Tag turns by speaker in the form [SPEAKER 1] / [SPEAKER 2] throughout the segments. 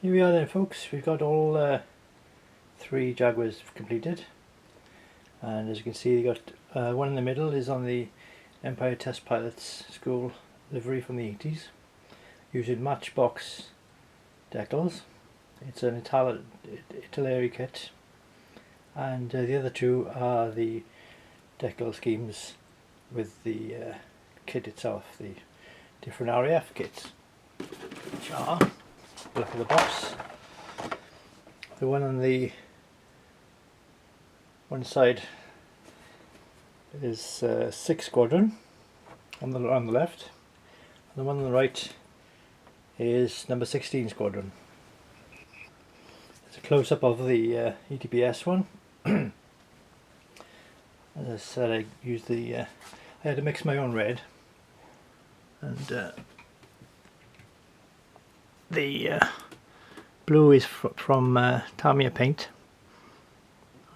[SPEAKER 1] Here we are then, folks. We've got all three Jaguars completed, and as you can see, you got one in the middle is on the Empire Test Pilots School livery from the 80s, using Matchbox decals. It's an Italeri kit, and the other two are the decal schemes with the kit itself, the different RAF kits, which are, look at the box, the one on the one side is 6 Squadron on the left, and the one on the right is number 16 Squadron. It's a close-up of the ETPS one. As I said, I used the I had to mix my own red, and the blue is from Tamiya paint,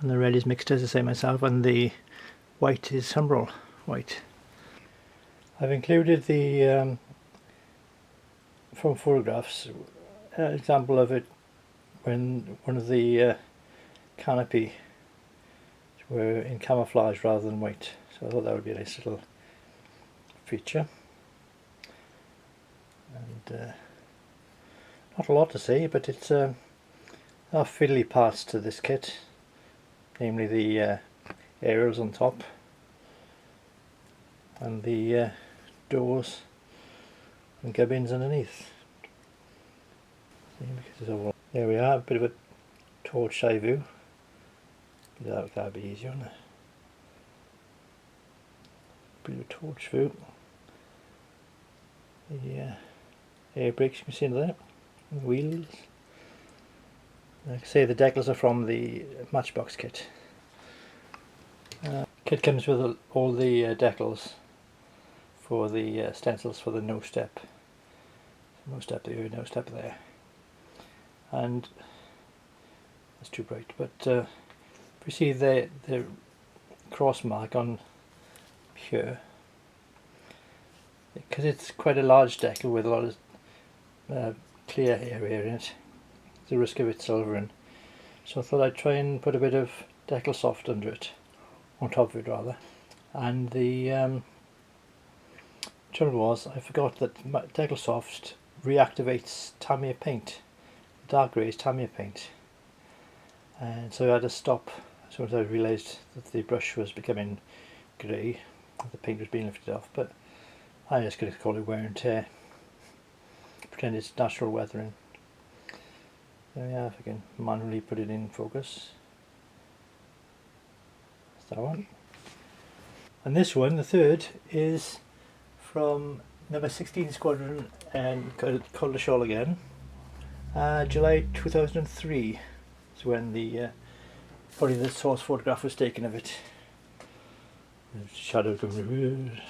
[SPEAKER 1] and the red is mixed, as I say myself, and the white is Humbrol white. I've included the from photographs an example of it when one of the canopy were in camouflage rather than white, so I thought that would be a nice little feature. And not a lot to say, but it's there are fiddly parts to this kit, namely the aerials on top and the doors and gubbins underneath. There we are, a bit of a torch eye view. That'd be easier, wouldn't it? Bit of a torch view. The air brakes you can see in there, and the wheels. Like I say, the decals are from the Matchbox kit. Kit comes with all the decals for the stencils for the no step there, no step there, and that's too bright. But if you see the cross mark on here, because it's quite a large decal with a lot of clear area in it, the risk of it silvering, so I thought I'd try and put a bit of decal soft under it, on top of it rather. And the trouble was, I forgot that decal soft reactivates Tamiya paint, dark grey is Tamiya paint, and so I had to stop as soon as I realised that the brush was becoming grey, the paint was being lifted off. But I'm just going to call it wear and tear, pretend it's natural weathering. There we are, if I can manually put it in focus. That's that one. And this one, the third, is from number 16 Squadron and Col de Chol again. July 2003 is when the probably the source photograph was taken of it. The shadow coming.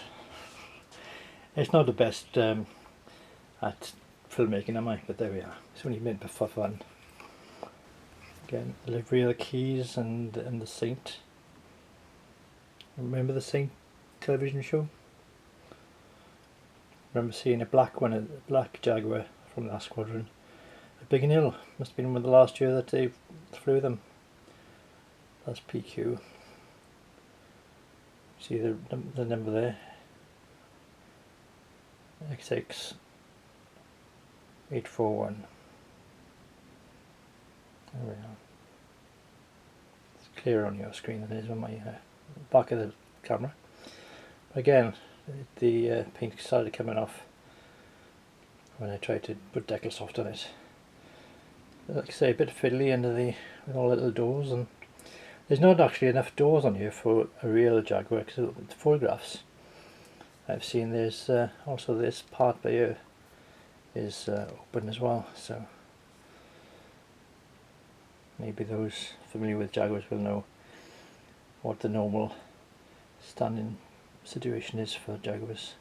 [SPEAKER 1] It's not the best at filmmaking, am I? But there we are. It's only meant for fun. Again, the livery of the keys and the Saint. Remember the Saint television show? Remember seeing a black Jaguar from that squadron at Biggin Hill. Must have been one of the last year that they flew them. That's PQ. See the number there. XX 841. There we are. It's clearer on your screen than it is on my back of the camera. Again, the paint started coming off when I tried to put decal soft on it. Like I say, a bit fiddly under with all the little doors, and there's not actually enough doors on here for a real Jaguar, because the photographs I've seen, there's also this part by here is open as well, so maybe those familiar with Jaguars will know what the normal standing situation is for Jaguars.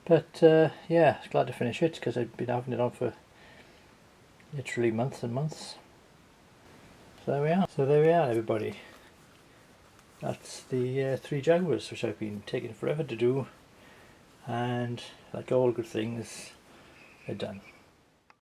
[SPEAKER 1] But yeah, glad to finish it, because I've been having it on for literally months and months. So there we are. So there we are, everybody. That's the 3 Jaguars, which I've been taking forever to do, and like all good things, they're done.